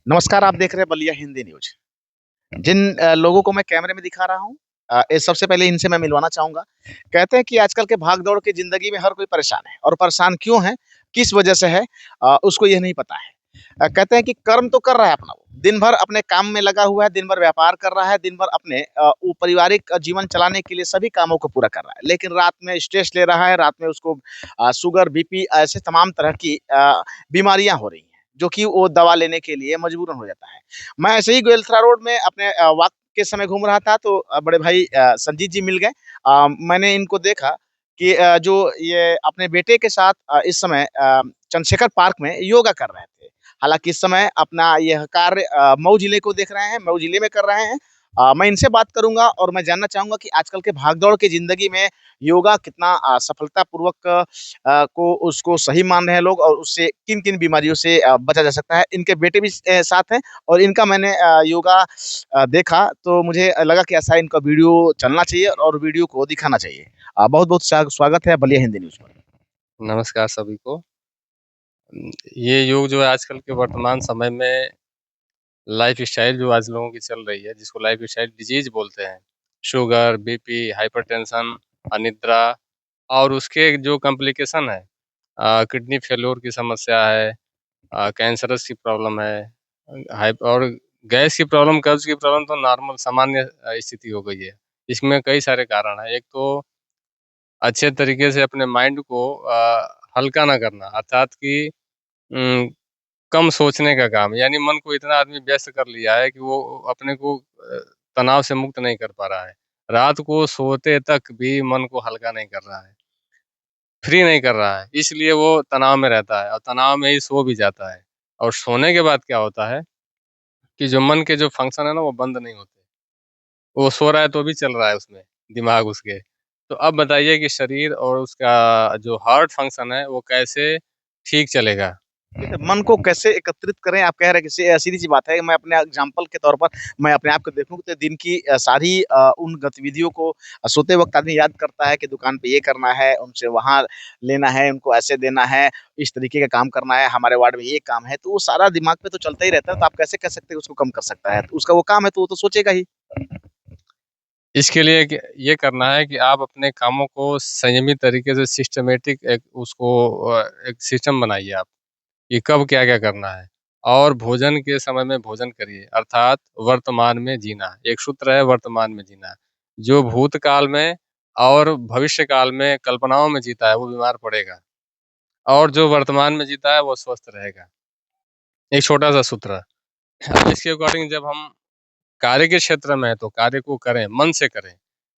नमस्कार, आप देख रहे हैं बलिया हिंदी न्यूज। जिन लोगों को मैं कैमरे में दिखा रहा हूँ, सबसे पहले इनसे मैं मिलवाना चाहूंगा। कहते हैं कि आजकल के भाग दौड़ की जिंदगी में हर कोई परेशान है, और परेशान क्यों है, किस वजह से है, उसको यह नहीं पता है। कहते हैं कि कर्म तो कर रहा है अपना, वो दिन भर अपने काम में लगा हुआ है, दिन भर व्यापार कर रहा है, दिन भर अपने वो पारिवारिक जीवन चलाने के लिए सभी कामों को पूरा कर रहा है, लेकिन रात में स्ट्रेस ले रहा है, रात में उसको शुगर, बीपी, ऐसे तमाम तरह की बीमारियां हो रही हैं, जो कि वो दवा लेने के लिए मजबूरन हो जाता है। मैं ऐसे ही गोयलथरा रोड में अपने वक्त के समय घूम रहा था, तो बड़े भाई संजीत जी मिल गए। मैंने इनको देखा कि जो ये अपने बेटे के साथ इस समय चंद्रशेखर पार्क में योगा कर रहे थे। हालांकि इस समय अपना यह कार्य मऊ जिले को देख रहे हैं, मऊ जिले में कर रहे हैं। मैं इनसे बात करूंगा और मैं जानना चाहूंगा कि आजकल के भागदौड़ की जिंदगी में योगा कितना सफलतापूर्वक को उसको सही मान रहे हैं लोग, और उससे किन किन बीमारियों से बचा जा सकता है। इनके बेटे भी साथ हैं, और इनका मैंने योगा देखा, तो मुझे लगा कि ऐसा इनका वीडियो चलना चाहिए और वीडियो को दिखाना चाहिए। बहुत बहुत स्वागत है बलिया हिंदी न्यूज पर। नमस्कार सभी को। ये योग जो है आजकल के वर्तमान समय में लाइफ स्टाइल जो आज लोगों की चल रही है, जिसको लाइफ स्टाइल डिजीज बोलते हैं। शुगर, बीपी, हाइपरटेंशन, अनिद्रा और उसके जो कॉम्प्लिकेशन है, किडनी फेल्योर की समस्या है, कैंसरस की प्रॉब्लम है, और गैस की प्रॉब्लम, कब्ज की प्रॉब्लम तो नॉर्मल सामान्य स्थिति हो गई है। इसमें कई सारे कारण हैं। एक तो अच्छे तरीके से अपने माइंड को हल्का ना करना, अर्थात कि उम, कम सोचने का काम, यानी मन को इतना आदमी व्यस्त कर लिया है कि वो अपने को तनाव से मुक्त नहीं कर पा रहा है। रात को सोते तक भी मन को हल्का नहीं कर रहा है, फ्री नहीं कर रहा है, इसलिए वो तनाव में रहता है और तनाव में ही सो भी जाता है। और सोने के बाद क्या होता है कि जो मन के जो फंक्शन है ना, वो बंद नहीं होते। वो सो रहा है तो भी चल रहा है उसमें दिमाग उसके। तो अब बताइए कि शरीर और उसका जो हार्ट फंक्शन है, वो कैसे ठीक चलेगा? ठीक है, मन को कैसे एकत्रित करें, आप कह रहे हैं कि सीधी सी बात है। मैं अपने एग्जांपल के तौर पर मैं अपने आप को देखूं तो दिन की सारी उन गतिविधियों को सोते वक्त आदमी याद करता है कि दुकान पे ये करना है, उनसे वहां लेना है, उनको ऐसे देना है, इस तरीके का काम करना है, हमारे वार्ड में ये काम है, तो वो सारा दिमाग पे तो चलता ही रहता है। तो आप कैसे कह सकते हैं उसको कम कर सकता है? तो उसका वो काम है, तो वो तो सोचेगा ही। इसके लिए ये करना है कि आप अपने कामों को संयमित तरीके से सिस्टमेटिक एक उसको एक सिस्टम बनाइए आप, कि कब क्या-क्या करना है। और भोजन के समय में भोजन करिए, अर्थात वर्तमान में जीना। एक सूत्र है वर्तमान में जीना। जो भूतकाल में और भविष्य काल में कल्पनाओं में जीता है, वो बीमार पड़ेगा, और जो वर्तमान में जीता है, वो स्वस्थ रहेगा। एक छोटा-सा सूत्र है। अब इसके अकॉर्डिंग जब हम कार्य के क्षेत्र में हैं, तो कार्य को करें, मन से करें।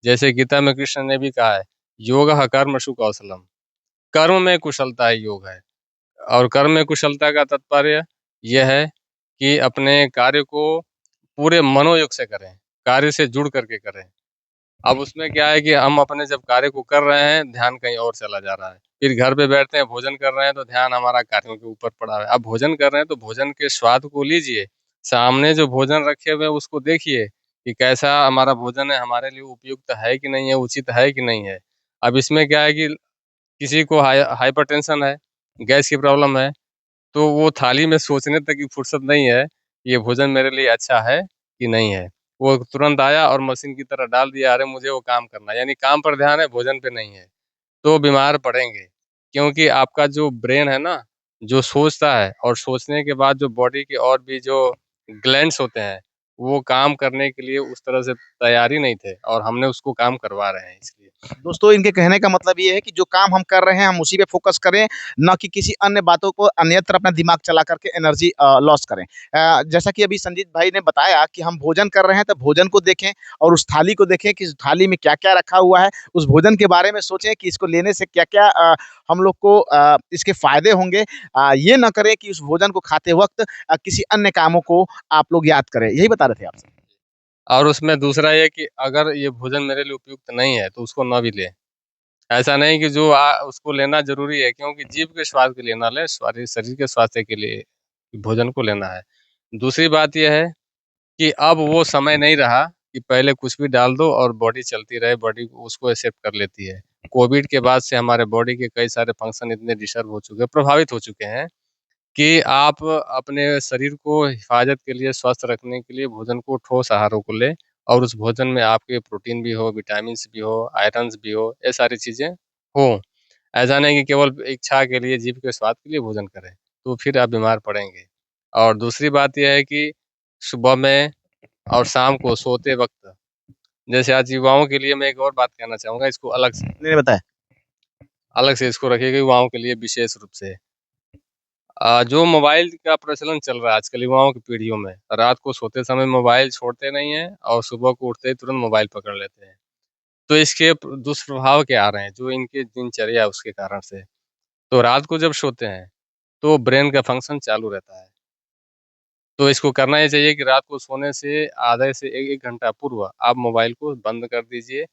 जैसे गीता में कृष्ण ने भी कहा है, योगः कर्मसु कौशलम्। कर्म में कुशलता ही योग है। और कर्म में कुशलता का तात्पर्य यह है कि अपने कार्य को पूरे मनोयोग से करें, कार्य से जुड़ करके करें। अब उसमें क्या है कि हम अपने जब कार्य को कर रहे हैं, ध्यान कहीं और चला जा रहा है। फिर घर पे बैठते हैं, भोजन कर रहे हैं, तो ध्यान हमारा कार्यों के ऊपर पड़ा है। अब भोजन कर रहे हैं, तो भोजन के स्वाद को लीजिए। सामने जो भोजन रखे हुए हैं, उसको देखिए कि कैसा हमारा भोजन है, हमारे लिए उपयुक्त है कि नहीं है, उचित है कि नहीं है। अब इसमें क्या है कि किसी को हाइपरटेंशन है, गैस की प्रॉब्लम है, तो वो थाली में सोचने तक की फुर्सत नहीं है, ये भोजन मेरे लिए अच्छा है कि नहीं है। वो तुरंत आया और मशीन की तरह डाल दिया, अरे मुझे वो काम करना है, यानी काम पर ध्यान है, भोजन पे नहीं है। तो बीमार पड़ेंगे, क्योंकि आपका जो ब्रेन है ना, जो सोचता है, और सोचने के बाद जो बॉडी के और भी जो ग्लैंड्स होते हैं, वो काम करने के लिए उस तरह से तैयार ही नहीं थे, और हमने उसको काम करवा रहे हैं इसलिए। दोस्तों, इनके कहने का मतलब ये है कि जो काम हम कर रहे हैं, हम उसी पे फोकस करें, ना कि किसी अन्य बातों को अन्यत्र अपना दिमाग चला करके एनर्जी लॉस करें। जैसा कि अभी संजीत भाई ने बताया कि हम भोजन कर रहे हैं, तो भोजन को देखें और उस थाली को देखें कि उस थाली में क्या क्या रखा हुआ है। उस भोजन के बारे में सोचें कि इसको लेने से क्या क्या हम लोग को इसके फायदे होंगे। ये ना करें कि उस भोजन को खाते वक्त किसी अन्य कामों को आप लोग याद करें। यही बता रहे थे आपसे। और उसमें दूसरा ये कि अगर ये भोजन मेरे लिए उपयुक्त नहीं है, तो उसको ना भी लें। ऐसा नहीं कि जो उसको लेना ज़रूरी है, क्योंकि जीभ के स्वाद के लिए ना लें, शरीर के स्वास्थ्य के लिए भोजन को लेना है। दूसरी बात ये है कि अब वो समय नहीं रहा कि पहले कुछ भी डाल दो और बॉडी चलती रहे, बॉडी उसको एक्सेप्ट कर लेती है। कोविड के बाद से हमारे बॉडी के कई सारे फंक्शन इतने डिस्टर्ब हो चुके हैं, प्रभावित हो चुके हैं, कि आप अपने शरीर को हिफाज़त के लिए, स्वस्थ रखने के लिए भोजन को ठोस आहारों को लें और उस भोजन में आपके प्रोटीन भी हो, विटामिन्स भी हो, आयरन्स भी हो, ये सारी चीज़ें हों। ऐसा नहीं कि केवल इच्छा के लिए, जीभ के स्वाद के लिए भोजन करें, तो फिर आप बीमार पड़ेंगे। और दूसरी बात ये है कि सुबह में और शाम को सोते वक़्त, जैसे आज युवाओं के लिए मैं एक और बात कहना चाहूँगा, इसको नहीं बताया। अलग से इसको रखिएगा युवाओं के लिए विशेष रूप से। जो मोबाइल का प्रचलन चल रहा है आजकल युवाओं की पीढ़ियों में, रात को सोते समय मोबाइल छोड़ते नहीं हैं और सुबह को उठते ही तुरंत मोबाइल पकड़ लेते हैं। तो इसके दुष्प्रभाव क्या आ रहे हैं, जो इनकी दिनचर्या है उसके कारण से। तो रात को जब सोते हैं, तो ब्रेन का फ़ंक्शन चालू रहता है। तो इसको करना ये चाहिए कि रात को सोने से आधे से 1 घंटा पूर्व आप मोबाइल को बंद कर दीजिए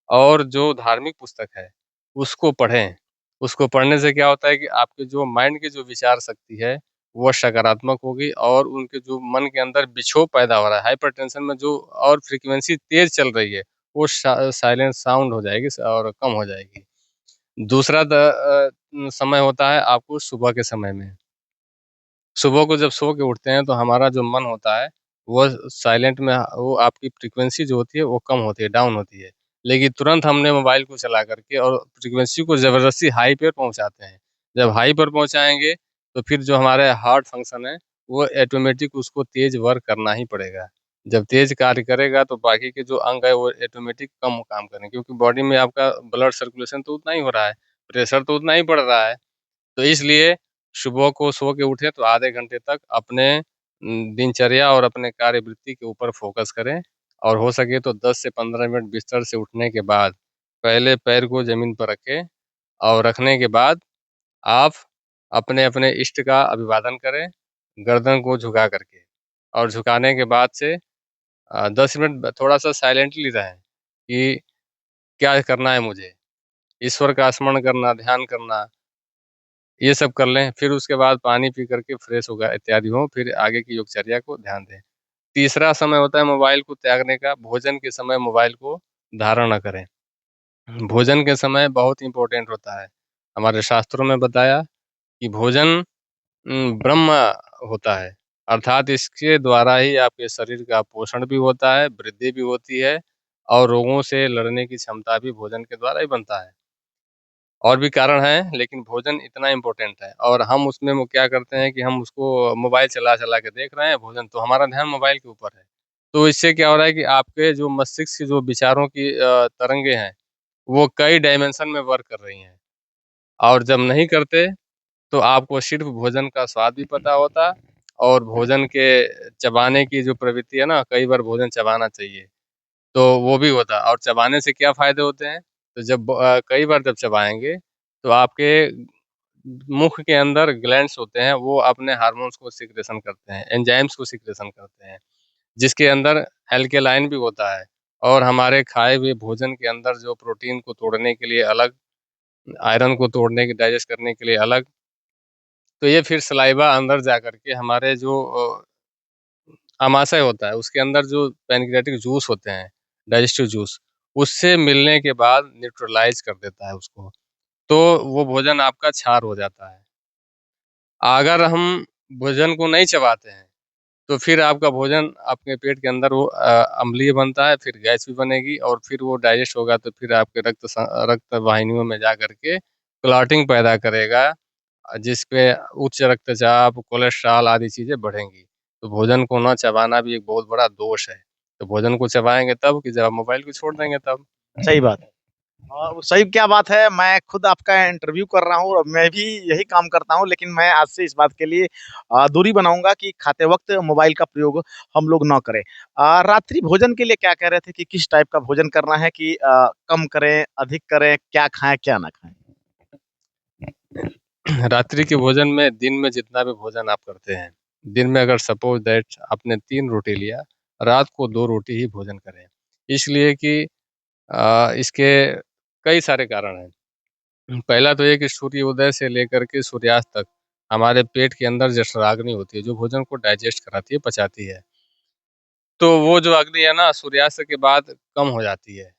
और जो धार्मिक पुस्तक है, उसको पढ़ें। उसको पढ़ने से क्या होता है कि आपके जो माइंड की जो विचार शक्ति है, वो सकारात्मक होगी और उनके जो मन के अंदर विक्षोभ पैदा हो रहा है, हाइपरटेंशन में जो और फ्रीक्वेंसी तेज़ चल रही है, वो साइलेंट साउंड हो जाएगी और कम हो जाएगी। दूसरा समय होता है आपको सुबह के समय में। सुबह को जब सो के उठते हैं तो हमारा जो मन होता है, वो साइलेंट में वो आपकी फ्रीक्वेंसी जो होती है वो कम होती है, डाउन होती है। लेकिन तुरंत हमने मोबाइल को चला कर के और फ्रीक्वेंसी को ज़बरदस्ती हाई पे पहुँचाते हैं। जब हाई पर पहुँचाएँगे तो फिर जो हमारे हार्ट फंक्शन है, वो ऑटोमेटिक उसको तेज़ वर्क करना ही पड़ेगा। जब तेज़ कार्य करेगा तो बाकी के जो अंग है वो ऑटोमेटिक कम काम करेंगे क्योंकि बॉडी में आपका ब्लड सर्कुलेशन तो उतना ही हो रहा है, प्रेशर तो उतना ही बढ़ रहा है। तो इसलिए सुबह को सो के उठें तो आधे घंटे तक अपने दिनचर्या और अपने कार्यवृत्ति के ऊपर फ़ोकस करें और हो सके तो 10 से 15 मिनट बिस्तर से उठने के बाद पहले पैर को ज़मीन पर रखें और रखने के बाद आप अपने-अपने इष्ट का अभिवादन करें, गर्दन को झुका करके और झुकाने के बाद से 10 मिनट थोड़ा-सा साइलेंटली रहें कि क्या करना है मुझे? ईश्वर का स्मरण करना, ध्यान करना ये सब कर लें, फिर उसके बाद पानी पी कर के फ्रेश होगा इत्यादि हों, फिर आगे की योगचर्या को ध्यान दें। तीसरा समय होता है मोबाइल को त्यागने का, भोजन के समय मोबाइल को धारण ना करें। भोजन के समय बहुत इम्पोर्टेंट होता है। हमारे शास्त्रों में बताया कि भोजन ब्रह्म होता है, अर्थात इसके द्वारा ही आपके शरीर का पोषण भी होता है, वृद्धि भी होती है और रोगों से लड़ने की क्षमता भी भोजन के द्वारा ही बनता है। और भी कारण हैं, लेकिन भोजन इतना इम्पोर्टेंट है और हम उसमें वो क्या करते हैं कि हम उसको मोबाइल चला-चला के देख रहे हैं भोजन, तो हमारा ध्यान मोबाइल के ऊपर है। तो इससे क्या हो रहा है कि आपके जो मस्तिष्क की जो विचारों की तरंगे हैं, वो कई डायमेंशन में वर्क कर रही हैं और जब नहीं करते, तो आपको सिर्फ़ भोजन का स्वाद भी पता होता और भोजन के चबाने की जो प्रवृत्ति है ना, कई बार भोजन चबाना चाहिए। तो वो भी होता है और चबाने से क्या फ़ायदे होते हैं? तो जब कई बार जब चबाएँगे, तो आपके मुख के अंदर ग्लैंड्स होते हैं, वो अपने हार्मोन्स को सीक्रेशन करते हैं, एंजाइम्स को सीक्रेशन करते हैं, जिसके अंदर एल्केलाइन भी होता है और हमारे खाए हुए भोजन के अंदर जो प्रोटीन को तोड़ने के लिए अलग, आयरन को तोड़ने के डाइजेस्ट करने के लिए अलग, तो ये फिर सलाइवा अंदर जा कर के हमारे जो आमाशय होता है, उसके अंदर जो पैनक्रियाटिक जूस होते हैं, डाइजेस्टिव जूस, उससे मिलने के बाद न्यूट्रलाइज़ कर देता है उसको, तो वो भोजन आपका क्षार हो जाता है। अगर हम भोजन को नहीं चबाते हैं, तो फिर आपका भोजन आपके पेट के अंदर वो अम्लीय बनता है, फिर गैस भी बनेगी और फिर वो डाइजेस्ट होगा तो फिर आपके रक्त वाहिनियों में जा कर के क्लॉटिंग पैदा करेगा जिसपे उच्च रक्तचाप, कोलेस्ट्रॉल आदि चीज़ें बढ़ेंगी। तो भोजन को ना चबाना भी एक बहुत बड़ा दोष है। तो भोजन को चबाएँगे तब कि जब आप मोबाइल को छोड़ देंगे तब। सही बात है। वो सही क्या बात है, मैं खुद आपका इंटरव्यू कर रहा हूँ और मैं भी यही काम करता हूँ, लेकिन मैं आज से इस बात के लिए दूरी बनाऊँगा कि खाते वक़्त मोबाइल का प्रयोग हम लोग ना करें। रात्रि भोजन के लिए क्या कह रहे थे कि किस टाइप का भोजन करना है कि कम करें, अधिक करें, क्या खाएँ, क्या ना खाएँ? रात्रि के भोजन में दिन में जितना भी भोजन आप करते हैं, दिन में अगर सपोज़ दैट आपने 3 रोटी लिया, रात को 2 रोटी ही भोजन करें। इसलिए कि इसके कई सारे कारण हैं। पहला तो ये कि सूर्योदय से लेकर के सूर्यास्त तक हमारे पेट के अंदर जठराग्नि होती है, जो भोजन को डाइजेस्ट कराती है, पचाती है। तो वो जो अग्नि है ना, सूर्यास्त के बाद कम हो जाती है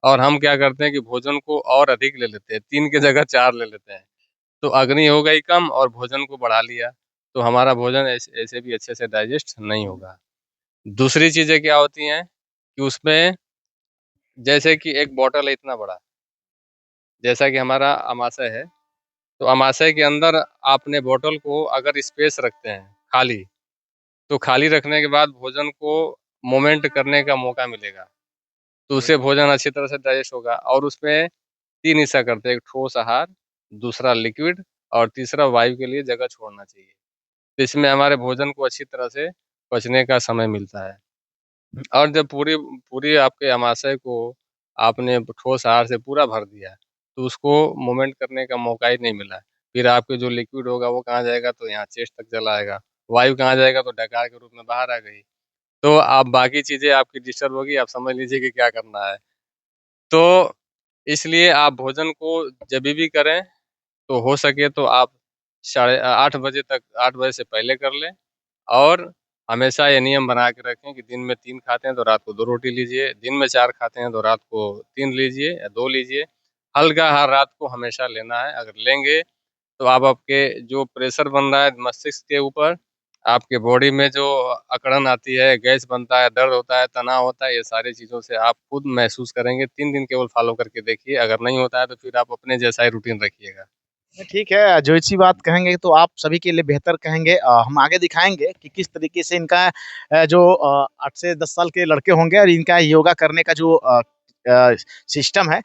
और हम क्या करते हैं कि भोजन को और अधिक ले लेते हैं, 3 की जगह 4 ले लेते हैं। तो अग्नि हो गई कम और भोजन को बढ़ा लिया। तो हमारा भोजन ऐसे भी अच्छे से डाइजेस्ट नहीं होगा। दूसरी चीज़ें क्या होती हैं कि उसमें जैसे कि एक बॉटल है इतना बड़ा, जैसा कि हमारा अमाशय है, तो अमाशय के अंदर आपने बॉटल को अगर स्पेस रखते हैं खाली, तो खाली रखने के बाद भोजन को मोमेंट करने का मौका मिलेगा, तो उससे भोजन अच्छी तरह से डाइजेस्ट होगा। और उसमें 3 हिस्सा करते हैं, एक ठोस आहार, दूसरा लिक्विड और तीसरा वायु के लिए जगह छोड़ना चाहिए। तो इसमें हमारे भोजन को अच्छी तरह से पचने का समय मिलता है। और जब पूरी पूरी आपके अमाशय को आपने ठोस आहार से पूरा भर दिया, तो उसको मूवमेंट करने का मौका ही नहीं मिला। फिर आपके जो लिक्विड होगा वो कहाँ जाएगा, तो यहाँ चेस्ट तक चला आएगा। वायु कहाँ जाएगा, तो डकार के रूप में बाहर आ गई। तो आप बाकी चीज़ें आपकी डिस्टर्ब होगी, आप समझ लीजिए कि क्या करना है। तो इसलिए आप भोजन को जभी भी करें, तो हो सके तो आप साढ़े 8 बजे तक, 8 बजे से पहले कर लें। और हमेशा ये नियम बना के रखें कि दिन में 3 खाते हैं तो रात को 2 रोटी लीजिए, दिन में 4 खाते हैं तो रात को 3 लीजिए या 2 लीजिए। हल्का आहार रात को हमेशा लेना है, अगर लेंगे तो आप आपके जो प्रेशर बन रहा है मस्तिष्क के ऊपर, आपके बॉडी में जो अकड़न आती है, गैस बनता है, दर्द होता है, तनाव होता है, ये सारी चीज़ों से आप खुद महसूस करेंगे। 3 दिन केवल फ़ॉलो करके देखिए, अगर नहीं होता है तो फिर आप अपने जैसा ही रूटीन रखिएगा। ठीक है, जो इसी बात कहेंगे तो आप सभी के लिए बेहतर कहेंगे। हम आगे दिखाएँगे कि किस तरीके से इनका जो 8 से 10 साल के लड़के होंगे और इनका योगा करने का जो सिस्टम है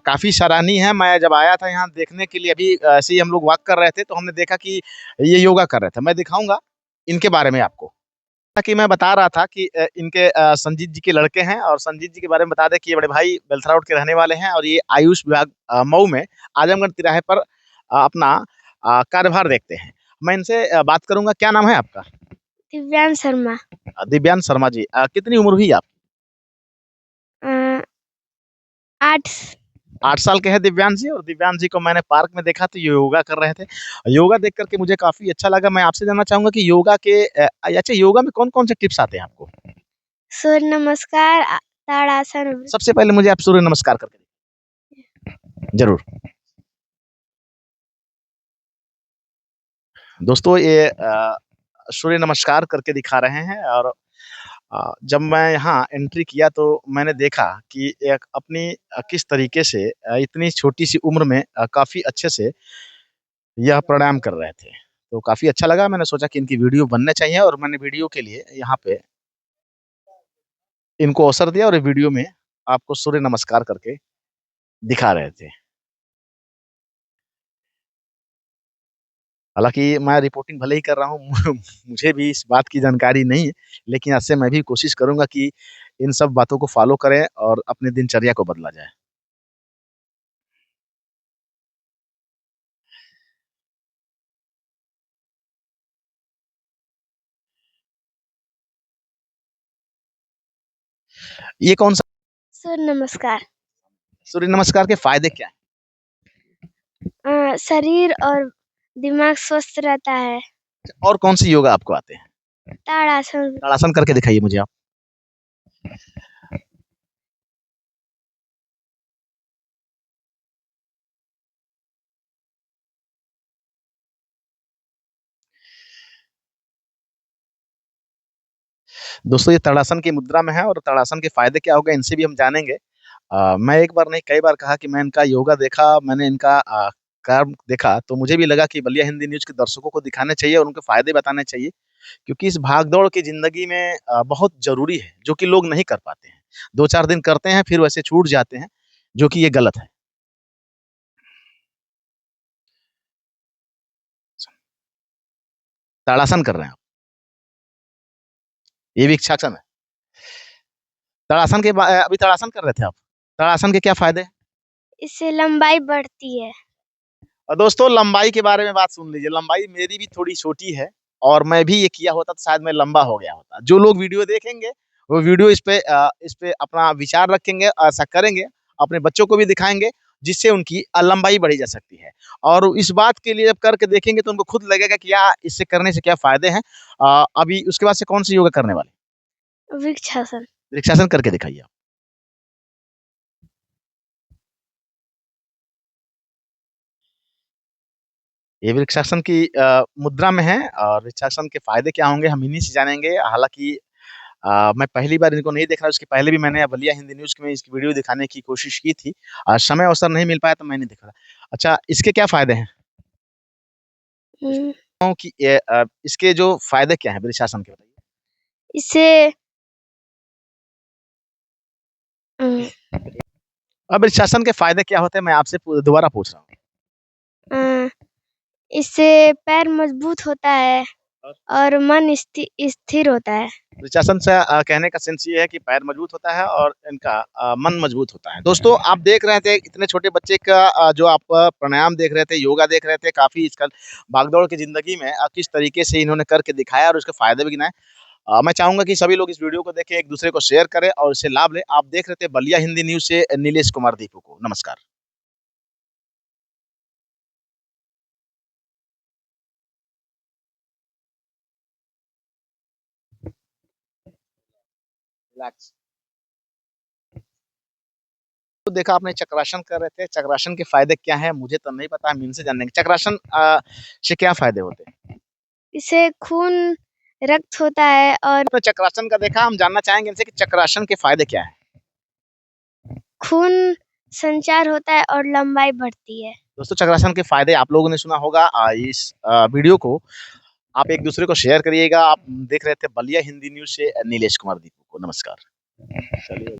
काफ़ी सराहनीय है। मैं जब आया था यहाँ देखने के लिए अभी ऐसे ही हम लोग वॉक कर रहे थे, तो हमने देखा कि ये योगा कर रहे थे। मैं दिखाऊँगा इनके बारे में आपको। जैसा कि मैं बता रहा था कि इनके संजीत जी के लड़के हैं और संजीत जी के बारे में बता दें कि ये बड़े भाई बेलथरा रोड के रहने वाले हैं और ये आयुष विभाग मऊ में आजमगढ़ तिराहे पर अपना कार्यभार देखते हैं। मैं इनसे बात करूँगा, क्या नाम है आपका? दिव्यांश शर्मा। दिव्यांश शर्मा जी। कितनी उम्र हुई आपकी? अ, 8 8 साल के हैं दिव्यांश जी और दिव्यांश जी को मैंने पार्क में देखा तो ये योगा कर रहे थे। योगा देख कर के मुझे काफ़ी अच्छा लगा। मैं आपसे जानना चाहूँगा कि योगा के अच्छा योगा में कौन-कौन से टिप्स आते हैं आपको? सूर्य नमस्कार, ताड़ासन। सबसे पहले मुझे आप सूर्य नमस्कार करके ज़रूर। दोस्तों ये सूर्य नमस्कार करके दिखा रहे हैं और जब मैं यहाँ एंट्री किया तो मैंने देखा कि एक अपनी किस तरीके से इतनी छोटी-सी उम्र में काफ़ी अच्छे से यह प्राणायाम कर रहे थे। तो काफ़ी अच्छा लगा, मैंने सोचा कि इनकी वीडियो बनने चाहिए और मैंने वीडियो के लिए यहाँ पे इनको अवसर दिया और ये वीडियो में आपको सूर्य नमस्कार करके दिखा रहे थे। हालाँकि मैं रिपोर्टिंग भले ही कर रहा हूँ, मुझे भी इस बात की जानकारी नहीं है, लेकिन आज से मैं भी कोशिश करूँगा कि इन सब बातों को फ़ॉलो करें और अपनी दिनचर्या को बदला जाए। ये कौन-सा सूर्य नमस्कार। सूर्य नमस्कार के फ़ायदे क्या हैं? शरीर और दिमाग स्वस्थ रहता है। और कौन-सी योगा आपको आते हैं? ताड़ासन। ताड़ासन करके दिखाइए मुझे आप। दोस्तों ये ताड़ासन की मुद्रा में है और ताड़ासन के फ़ायदे क्या होंगे इनसे भी हम जानेंगे। मैं एक बार नहीं कई बार कहा कि मैं इनका योगा देखा, मैंने इनका काम देखा तो मुझे भी लगा कि बलिया हिंदी न्यूज़ के दर्शकों को दिखाने चाहिए और उनके फ़ायदे बताने चाहिए। क्योंकि इस भाग-दौड़ की ज़िंदगी में बहुत ज़रूरी है, जो कि लोग नहीं कर पाते हैं। 2-4 दिन करते हैं, फिर वैसे छूट जाते हैं, जो कि ये गलत है। ताड़ासन कर रहे हैं आप, ये भी इच्छासन है। ताड़ासन के अभी ताड़ासन कर रहे थे आप। ताड़ासन के क्या फ़ायदे हैं? इससे लंबाई बढ़ती है। दोस्तों लंबाई के बारे में बात सुन लीजिए, लंबाई मेरी भी थोड़ी छोटी है और मैं भी ये किया होता तो शायद मैं लंबा हो गया होता। जो लोग वीडियो देखेंगे, वो वीडियो इस पे अपना विचार रखेंगे, ऐसा करेंगे, अपने बच्चों को भी दिखाएँगे, जिससे उनकी लंबाई बढ़ी जा सकती है। और इस बात के लिए जब करके देखेंगे तो उनको खुद लगेगा कि इससे करने से क्या फ़ायदे हैं। अभी उसके बाद से कौन-सी योगा करने वाले? वृक्षासन। वृक्षासन करके दिखाइए आप। ये वृक्षासन की मुद्रा में है और वृक्षासन के फायदे क्या होंगे हम इन्हीं से जानेंगे। हालांकि मैं पहली बार इनको नहीं देख रहा, उसके पहले भी मैंने बलिया हिंदी न्यूज में इसकी वीडियो दिखाने की कोशिश की थी। समय अवसर नहीं मिल पाया तो मैं नहीं दिख रहा। अच्छा, इसके क्या फायदे हैं? हम्म, कि इसके जो फायदे क्या हैं वृक्षासन के, बताइए। इससे अ, अब वृक्षासन के फायदे क्या होते हैं मैं आपसे दोबारा पूछ रहा हूँ। अ, इससे पैर मजबूत होता है और मन स्थिर होता है। वृक्षासन से कहने का सेंस ये है कि पैर मजबूत होता है और इनका मन मजबूत होता है। दोस्तों, आप देख रहे थे इतने छोटे बच्चे का जो आप प्राणायाम देख रहे थे, योगा देख रहे थे, काफी इसका भागदौड़ की जिंदगी में किस तरीके से इन्होंने करके दिखाया और उसके फायदे भी गिनाए। मैं चाहूंगा कि सभी लोग इस वीडियो को देखें, एक दूसरे को शेयर करें और इससे लाभ लें। आप देख रहे थे बलिया हिंदी न्यूज से नीलेश कुमार दीपू को नमस्कार। रिलैक्स। तो देखा आपने चक्रासन कर रहे थे, चक्रासन के फायदे क्या हैं मुझे तो नहीं पता, हम इनसे जानेंगे। चक्रासन से क्या फायदे होते हैं? इससे खून रक्त होता है और आपने चक्रासन का देखा, हम जानना चाहेंगे इनसे कि चक्रासन के फायदे क्या हैं। खून संचार होता है और लंबाई बढ़ती है। दोस्तों, चक्रासन के फायदे आप लोगों ने सुना होगा। इस वीडियो को आप एक दूसरे को शेयर करिएगा। आप देख रहे थे बलिया हिंदी न्यूज से नीलेश कुमार दीपू को नमस्कार। चलिए।